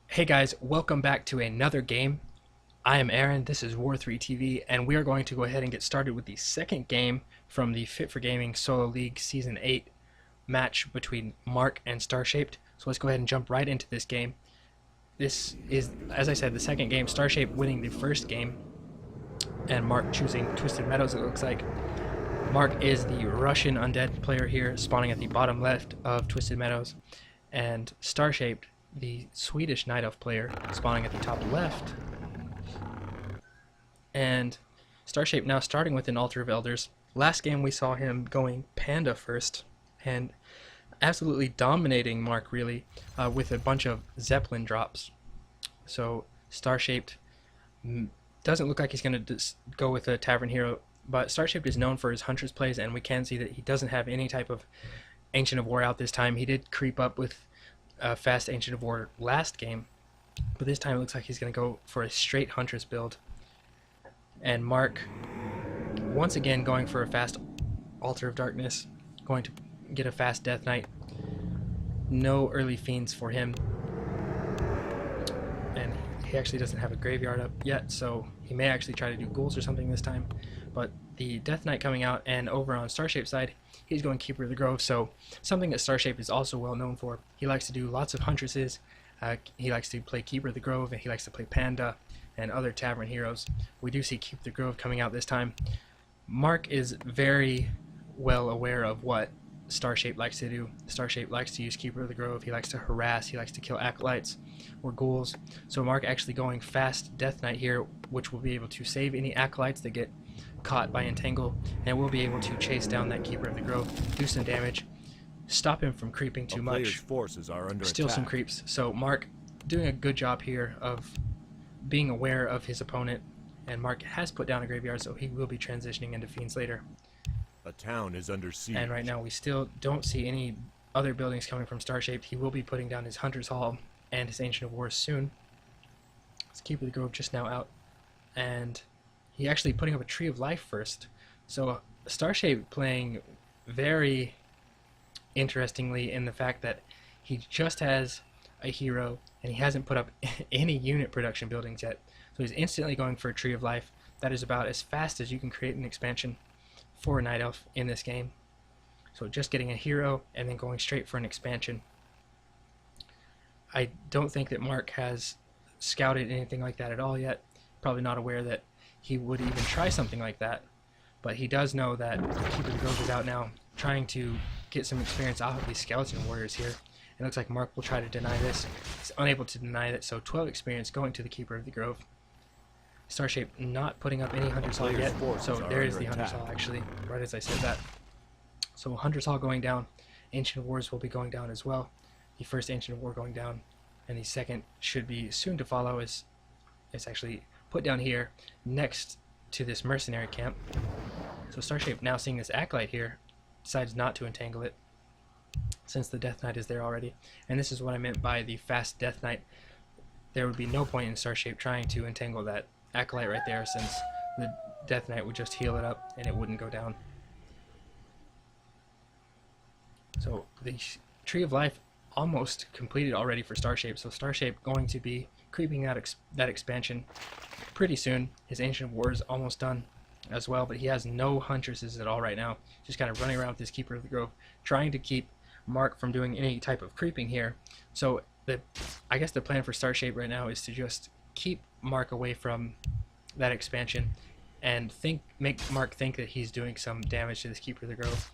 Hey guys, welcome back to another game. I am Aaron, this is War3TV, and we are going to go ahead and get started with the second game from the Fit for Gaming Solo League Season 8 match between Mark and Starshaped. So let's go ahead and jump right into this game. This is, as I said, the second game, Starshaped winning the first game, and Mark choosing Twisted Meadows, it looks like. Mark is the Russian Undead player here, spawning at the bottom left of Twisted Meadows, and Starshaped, the Swedish Night Elf player, spawning at the top left. And Starshaped now starting with an Altar of Elders. Last game we saw him going Panda first and absolutely dominating Mark, really, with a bunch of Zeppelin drops. So Starshaped doesn't look like he's going to go with a Tavern Hero, but Starshaped is known for his Huntress plays, and we can see that he doesn't have any type of Ancient of War out this time. He did creep up with fast Ancient of War last game, but this time it looks like he's going to go for a straight Huntress build. And Mark, once again, going for a fast Altar of Darkness, going to get a fast Death Knight. No early Fiends for him, and he actually doesn't have a graveyard up yet, so he may actually try to do ghouls or something this time. But the Death Knight coming out, and over on Starshape's side, he's going Keeper of the Grove, so something that Starshaped is also well known for. He likes to do lots of Huntresses, he likes to play Keeper of the Grove, and he likes to play Panda and other Tavern Heroes. We do see Keep the Grove coming out this time. Mark is very well aware of what Starshaped likes to do. Starshaped likes to use Keeper of the Grove, he likes to harass, he likes to kill Acolytes or Ghouls. So Mark actually going fast Death Knight here, which will be able to save any Acolytes that get caught by Entangle, and we'll be able to chase down that Keeper of the Grove, do some damage, stop him from creeping too much, forces are under steal attack. some creeps. So Mark doing a good job here of being aware of his opponent, and Mark has put down a graveyard, so he will be transitioning into Fiends later. A town is under siege. And right now we still don't see any other buildings coming from Starshaped. He will be putting down his Hunter's Hall and his Ancient of War soon. Let's Keep the Grove just now out, and he actually putting up a Tree of Life first. So Starshaped playing very interestingly in the fact that he just has a hero and he hasn't put up any unit production buildings yet. So he's instantly going for a Tree of Life. That is about as fast as you can create an expansion for a Night Elf in this game. So just getting a hero and then going straight for an expansion. I don't think that Mark has scouted anything like that at all yet. Probably not aware that he would even try something like that. But he does know that Keeper of the Grove is out now, trying to get some experience off of these Skeleton Warriors here. It looks like Mark will try to deny this. He's unable to deny it, so 12 experience going to the Keeper of the Grove. Starshaped not putting up any Hunter's Hall yet, so there is the Hunter's Hall actually, right as I said that. So Hunter's Hall going down, Ancient of Wars will be going down as well. The first Ancient of War going down, and the second should be soon to follow. It's actually put down here next to this mercenary camp. So Starshaped now seeing this Acolyte here, decides not to entangle it, since the Death Knight is there already. And this is what I meant by the fast Death Knight. There would be no point in Starshaped trying to entangle that Acolyte right there, since the Death Knight would just heal it up and it wouldn't go down. So the Tree of Life almost completed already for Starshaped, so Starshaped going to be creeping out that expansion pretty soon. His Ancient of War is almost done as well, but he has no Huntresses at all right now. Just kind of running around with his Keeper of the Grove, trying to keep Mark from doing any type of creeping here. So I guess the plan for Starshaped right now is to just keep Mark away from that expansion and make Mark think that he's doing some damage to this Keeper of the Grove.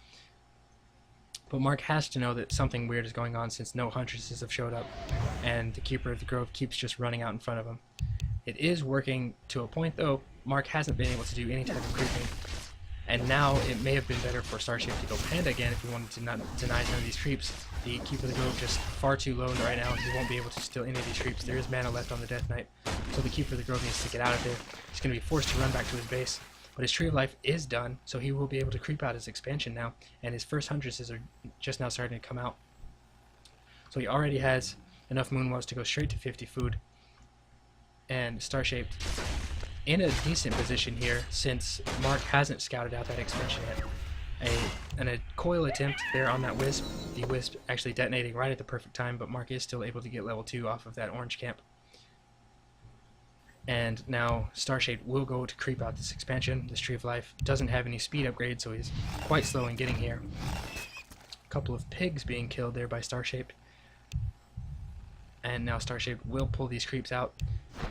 But Mark has to know that something weird is going on, since no Huntresses have showed up and the Keeper of the Grove keeps just running out in front of him. It is working to a point though. Mark hasn't been able to do any type of creeping, and now it may have been better for Starshaped to go Panda again if he wanted to not deny some of these creeps. The Keeper of the Grove just far too low right now. He won't be able to steal any of these creeps. There is mana left on the Death Knight, so the Keeper of the Grove needs to get out of there. He's going to be forced to run back to his base. But his Tree of Life is done, so he will be able to creep out his expansion now, and his first Huntresses are just now starting to come out. So he already has enough Moonwells to go straight to 50 food. And Starshaped in a decent position here, since Mark hasn't scouted out that expansion yet. A a coil attempt there on that Wisp. The Wisp actually detonating right at the perfect time, but Mark is still able to get level 2 off of that orange camp. And now Starshaped will go to creep out this expansion. This Tree of Life doesn't have any speed upgrade, so he's quite slow in getting here. A couple of pigs being killed there by Starshaped. And now Starshaped will pull these creeps out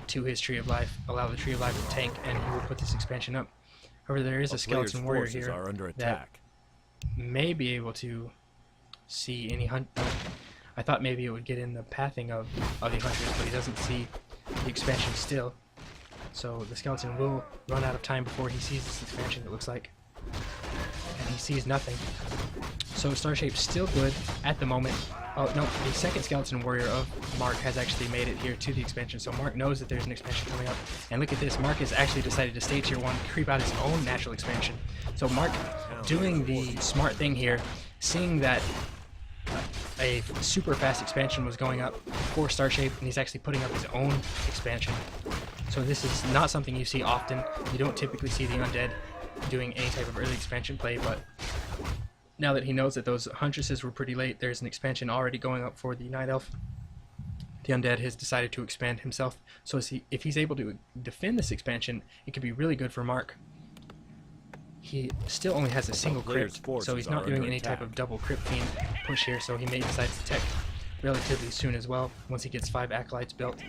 to his Tree of Life, allow the Tree of Life to tank, and he will put this expansion up. However, there is a skeleton warrior here are under that attack. may be able to see any hunt. I thought maybe it would get in the pathing of the hunters, but he doesn't see the expansion still. So the skeleton will run out of time before he sees this expansion, it looks like. And he sees nothing. So Starshaped's still good at the moment. Oh no, the second skeleton warrior of Mark has actually made it here to the expansion, so Mark knows that there's an expansion coming up. And look at this, Mark has actually decided to stay tier 1, creep out his own natural expansion. So Mark doing the smart thing here, seeing that a super fast expansion was going up for Starshaped, and he's actually putting up his own expansion. So this is not something you see often. You don't typically see the Undead doing any type of early expansion play, but now that he knows that those Huntresses were pretty late, there's an expansion already going up for the Night Elf. The Undead has decided to expand himself, so if he's able to defend this expansion, it could be really good for Mark. He still only has a single crypt, so he's not doing any type of double crypt fiend push here, so he may decide to tech relatively soon as well, once he gets 5 acolytes built.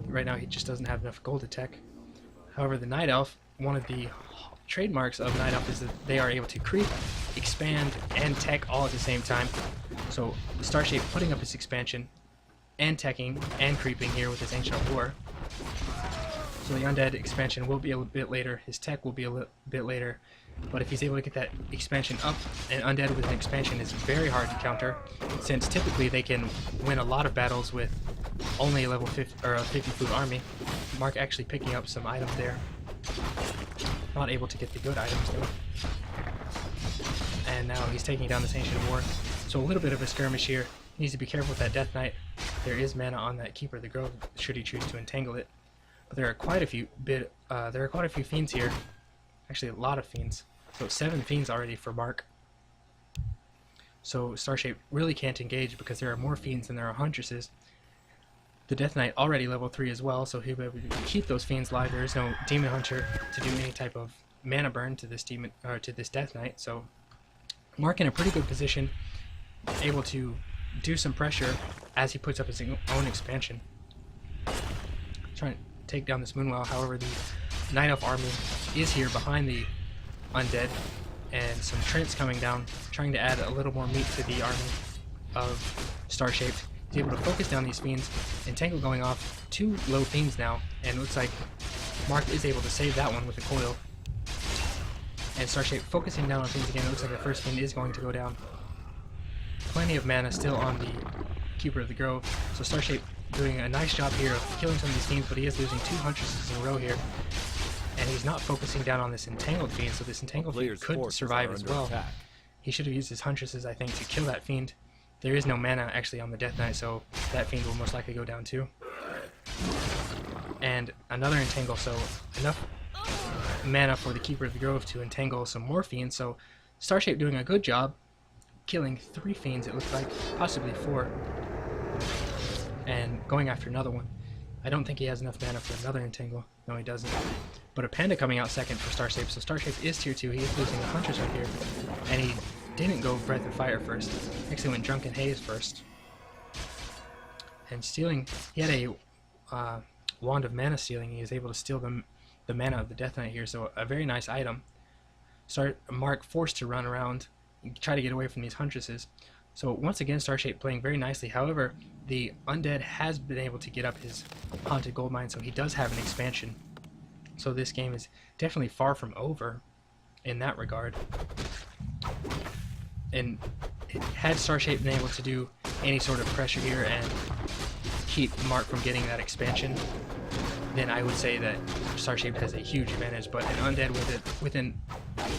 Right now he just doesn't have enough gold to tech. However, the Night Elf, one of the trademarks of Night Elf is that they are able to creep, expand, and tech all at the same time. So Starshaped putting up his expansion, and teching, and creeping here with his Ancient of War. So the Undead expansion will be a bit later, his tech will be a bit later, but if he's able to get that expansion up, an Undead with an expansion is very hard to counter, since typically they can win a lot of battles with only a level 50 or a 50 food army. Mark actually picking up some items there. Not able to get the good items though. And now he's taking down this Ancient of War. So a little bit of a skirmish here. He needs to be careful with that Death Knight. There is mana on that Keeper of the Grove should he choose to entangle it. But there are quite a few fiends here. Actually a lot of fiends. So 7 fiends already for Mark. So Starshaped really can't engage because there are more fiends than there are huntresses. The Death Knight already level 3 as well, so he'll be able to keep those fiends alive. There is no Demon Hunter to do any type of mana burn to this Death Knight. So Mark in a pretty good position, able to do some pressure as he puts up his own expansion. Trying to take down this Moonwell. However, the Night Elf army is here behind the Undead, and some Trents coming down, trying to add a little more meat to the army of Starshaped. He's able to focus down these fiends. Entangle going off 2 low fiends now, and it looks like Mark is able to save that one with the coil. And Starshaped focusing down on fiends again. It looks like the first fiend is going to go down. Plenty of mana still on the Keeper of the Grove, so Starshaped doing a nice job here of killing some of these fiends, but he is losing 2 Huntresses in a row here. And he's not focusing down on this Entangled Fiend, so this Entangled Fiend could survive as well. He should have used his Huntresses, I think, to kill that Fiend. There is no mana actually on the Death Knight, so that Fiend will most likely go down too. And another Entangle, so enough mana for the Keeper of the Grove to entangle some more Fiends, so Starshaped doing a good job, killing 3 Fiends it looks like, possibly 4. And going after another one. I don't think he has enough mana for another Entangle. No, he doesn't. But a Panda coming out second for Starshaped, so Starshaped is tier 2. He is losing a Huntress right here. And he didn't go Breath of Fire first. Actually went Drunken Haze first. And stealing, he had a Wand of Mana stealing. He was able to steal the mana of the Death Knight here, so a very nice item. Mark forced to run around and try to get away from these Huntresses. So once again, Starshaped playing very nicely. However, the Undead has been able to get up his Haunted Goldmine, so he does have an expansion. So this game is definitely far from over in that regard. And had Starshaped been able to do any sort of pressure here and keep Mark from getting that expansion, then I would say that Starshaped has a huge advantage. But an Undead with an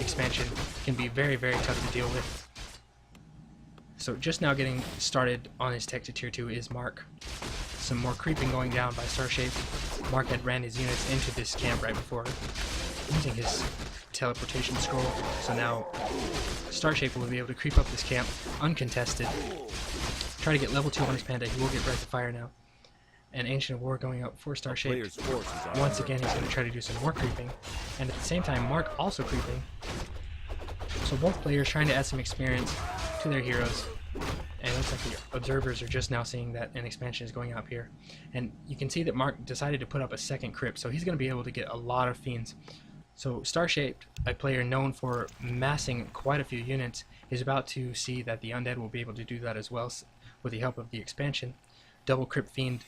expansion can be very, very tough to deal with. So just now getting started on his tech to tier 2 is Mark. Some more creeping going down by Starshaped. Mark had ran his units into this camp right before. using his teleportation scroll. So now Starshaped will be able to creep up this camp uncontested. Try to get level 2 on his panda. He will get Breath of Fire now. And Ancient of War going up for Starshaped. Player's forces are Once under again, he's going to try to do some more creeping. And at the same time, Mark also creeping. So both players trying to add some experience to their heroes. And it looks like the observers are just now seeing that an expansion is going up here. And you can see that Mark decided to put up a second crypt, so he's going to be able to get a lot of fiends. So Starshaped, a player known for massing quite a few units, is about to see that the Undead will be able to do that as well with the help of the expansion. Double Crypt Fiend,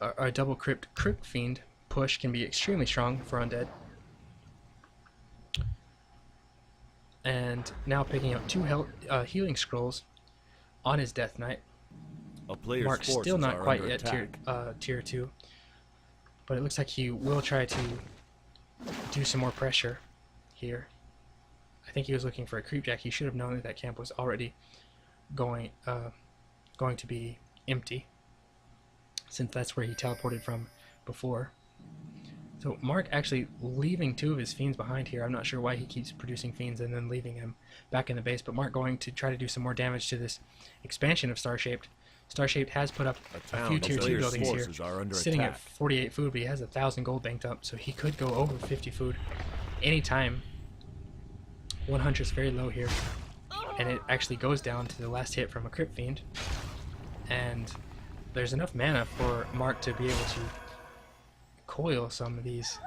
or a double Crypt Fiend push can be extremely strong for Undead. And now picking up 2 healing scrolls on his Death Knight. A player's Mark's forces still not are quite under yet attack. tier 2, but it looks like he will try to do some more pressure here. I think he was looking for a creepjack. He should have known that that camp was already going to be empty, since that's where he teleported from before. So Mark actually leaving 2 of his fiends behind here. I'm not sure why he keeps producing fiends and then leaving him back in the base, but Mark going to try to do some more damage to this expansion of Starshaped. Starshaped has put up a few tier 2 buildings here, sitting at 48 food, but he has 1,000 gold banked up, so he could go over 50 food anytime. 100 is very low here, and it actually goes down to the last hit from a Crypt Fiend, and there's enough mana for Mark to be able to coil some of these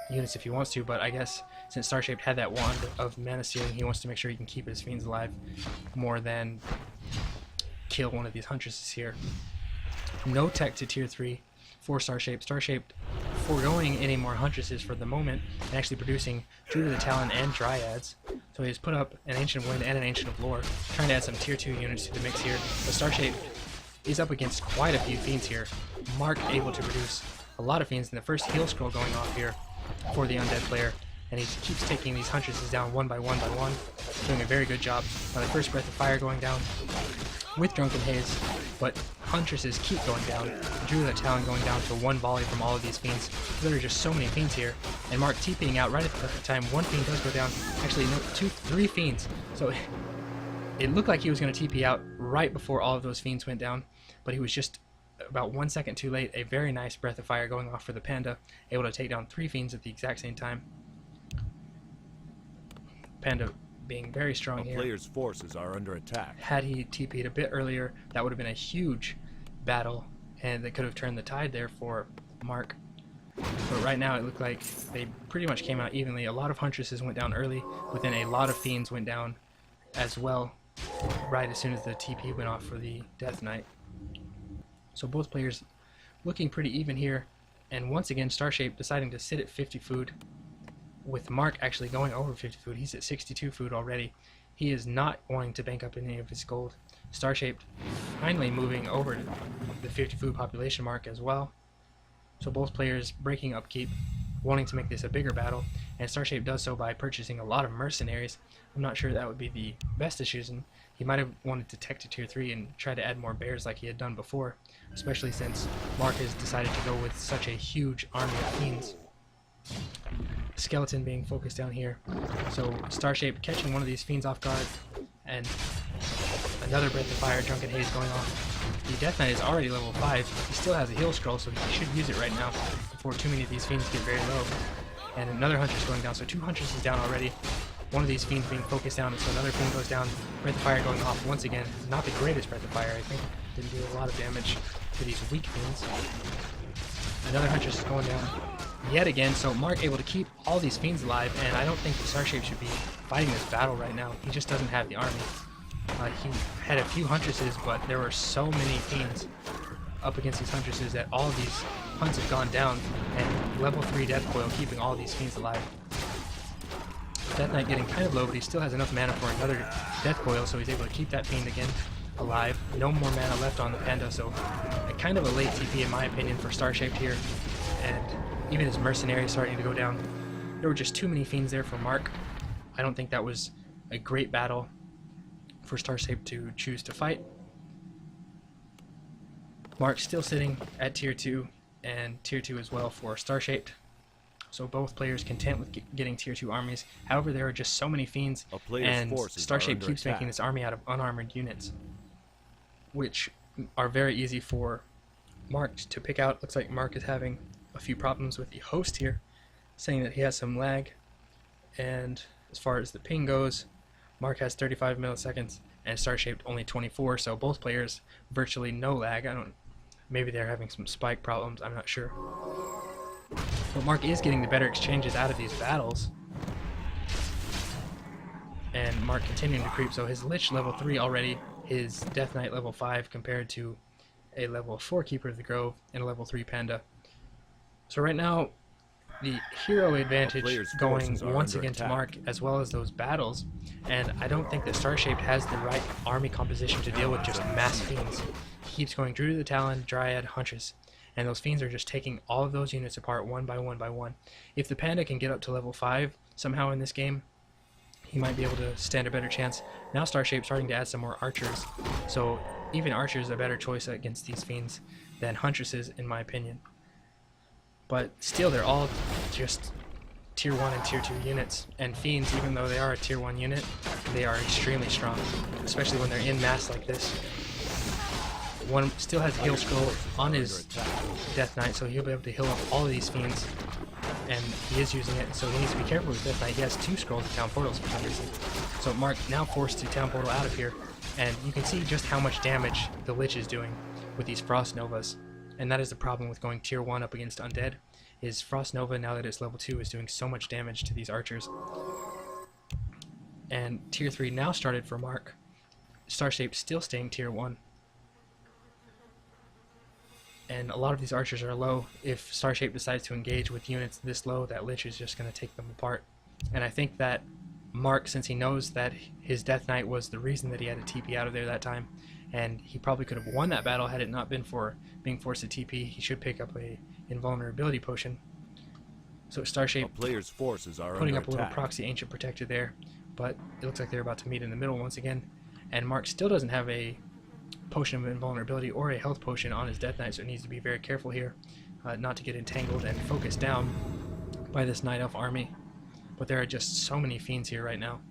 units if he wants to, but I guess since Starshaped had that wand of mana sealing, he wants to make sure he can keep his fiends alive more than kill one of these huntresses here. No tech to tier 3 for Starshaped. Starshaped foregoing any more huntresses for the moment and actually producing 2 of the Talon and Dryads. So he has put up an Ancient of Wind and an Ancient of Lore, trying to add some tier 2 units to the mix here. But Starshaped is up against quite a few fiends here. Mark able to produce a lot of fiends, and the first heal scroll going off here for the Undead player, and he keeps taking these huntresses down one by one, doing a very good job. Now the first Breath of Fire going down with Drunken Haze, but huntresses keep going down. Drew the Talon going down to 1 volley from all of these fiends. There are just so many fiends here, and Mark TPing out right at the perfect time. 1 fiend does go down, actually no, 3 fiends. So it looked like he was going to TP out right before all of those fiends went down, but he was just about 1 second too late. A very nice Breath of Fire going off for the Panda, able to take down 3 fiends at the exact same time. Panda being very strong here. Player's forces are under attack. Had he TP'd a bit earlier, that would have been a huge battle, and that could have turned the tide there for Mark. But right now it looked like they pretty much came out evenly. A lot of huntresses went down early, but then a lot of fiends went down as well right as soon as the TP went off for the Death Knight. So both players looking pretty even here, and once again Starshaped deciding to sit at 50 food, with Mark actually going over 50 food. He's at 62 food already. He is not wanting to bank up any of his gold. Starshaped finally moving over to the 50 food population mark as well. So both players breaking upkeep, wanting to make this a bigger battle, and Starshaped does so by purchasing a lot of mercenaries. I'm not sure that would be the best decision. He might have wanted to tech to tier 3 and try to add more bears like he had done before, especially since Mark has decided to go with such a huge army of fiends. Skeleton being focused down here. So Starshaped catching one of these fiends off guard, and another Breath of Fire, Drunken Haze going off. The Death Knight is already level 5. He still has a heal scroll, so he should use it right now before too many of these fiends get very low. And another Huntress going down, so 2 Huntresses down already. One of these fiends being focused down, and so another fiend goes down. Breath of Fire going off once again. Not the greatest Breath of Fire, I think. Didn't do a lot of damage to these weak fiends. Another Huntress is going down yet again, so Mark able to keep all these fiends alive, and I don't think the Starshaped should be fighting this battle right now. He just doesn't have the army. He had a few Huntresses, but there were so many fiends up against these Huntresses that all of these hunts have gone down, and level 3 Death Coil keeping all of these fiends alive. Death Knight getting kind of low, but he still has enough mana for another Death Coil, so he's able to keep that fiend again alive. No more mana left on the Panda, so a kind of a late TP in my opinion for Starshaped here, and even his mercenary starting to go down. There were just too many fiends there for Mark. I don't think that was a great battle for Starshaped to choose to fight. Mark still sitting at tier 2, and tier 2 as well for Starshaped. So both players content with getting tier 2 armies. However, there are just so many fiends, A player's and forces are Starshaped under keeps attack. making this army out of unarmored units, which are very easy for Mark to pick out. Looks like Mark is having a few problems with the host here, saying that he has some lag. And as far as the ping goes, Mark has 35 milliseconds and Starshaped only 24, so both players virtually no lag. Maybe they're having some spike problems, I'm not sure. But Mark is getting the better exchanges out of these battles. And Mark continuing to creep, so his Lich level 3 already, his Death Knight level 5 compared to a level 4 Keeper of the Grove and a level 3 Panda. So right now, the hero advantage player's going forces are once under again to attack. Mark, as well as those battles, and I don't think that Starshaped has the right army composition to deal with just mass fiends. He keeps going Druid of the Talon, Dryad, Huntress, and those fiends are just taking all of those units apart one by one by one. If the Panda can get up to level 5 somehow in this game, he might be able to stand a better chance. Now Starshaped starting to add some more archers, so even archers is a better choice against these fiends than Huntresses in my opinion. But still, they're all just tier 1 and tier 2 units, and fiends, even though they are a tier 1 unit, they are extremely strong, especially when they're in mass like this. One still has a heal scroll on his Death Knight, so he'll be able to heal up all of these fiends, and he is using it, so he needs to be careful with Death Knight. He has 2 scrolls of Town Portals for some reason. So Mark now forced to Town Portal out of here, and you can see just how much damage the Lich is doing with these Frost Novas. And that is the problem with going tier 1 up against Undead, is Frost Nova, now that it's level 2, is doing so much damage to these archers. And tier 3 now started for Mark. Starshaped still staying tier 1. And a lot of these archers are low. If Starshaped decides to engage with units this low, that Lich is just going to take them apart. And I think that Mark, since he knows that his Death Knight was the reason that he had to TP out of there that time, and he probably could have won that battle had it not been for being forced to TP, he should pick up a invulnerability potion. So A Starshaped player's forces are putting under up a little attack. proxy Ancient Protector there, but it looks like they're about to meet in the middle once again. And Mark still doesn't have a potion of invulnerability or a health potion on his Death Knight, so it needs to be very careful here not to get entangled and focused down by this Night Elf army. But there are just so many fiends here right now.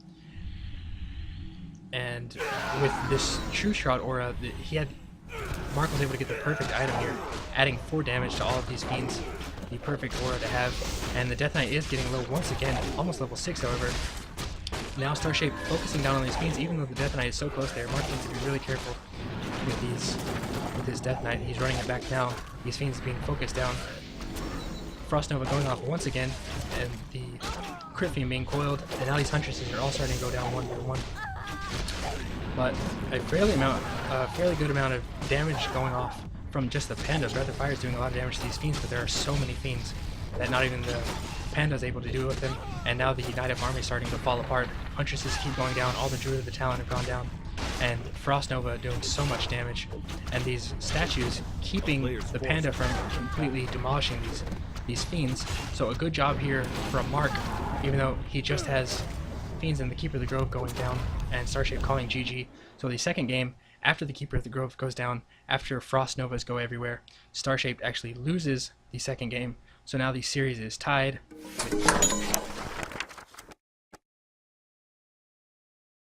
And with this True Shroud aura, Mark was able to get the perfect item here, adding 4 damage to all of these fiends. The perfect aura to have. And the Death Knight is getting low once again, almost level 6 however. Now Starshaped focusing down on these fiends, even though the Death Knight is so close there. Mark needs to be really careful with his Death Knight. He's running it back now. These fiends being focused down. Frost Nova going off once again, and the crit fiend being coiled, and now these Huntresses are all starting to go down one by one. But a fairly good amount of damage going off from just the Panda. Breath of Fire is doing a lot of damage to these fiends, but there are so many fiends that not even the Panda is able to do with them. And now the Night Elf army is starting to fall apart. Huntresses keep going down, all the Druid of the Talon have gone down, and Frost Nova doing so much damage. And these statues keeping the Panda from completely demolishing these fiends. So a good job here from Mark, even though he just has fiends and the Keeper of the Grove going down, and Starshaped calling GG. So the second game, after the Keeper of the Grove goes down, after Frost Novas go everywhere, Starshaped actually loses the second game. So now the series is tied with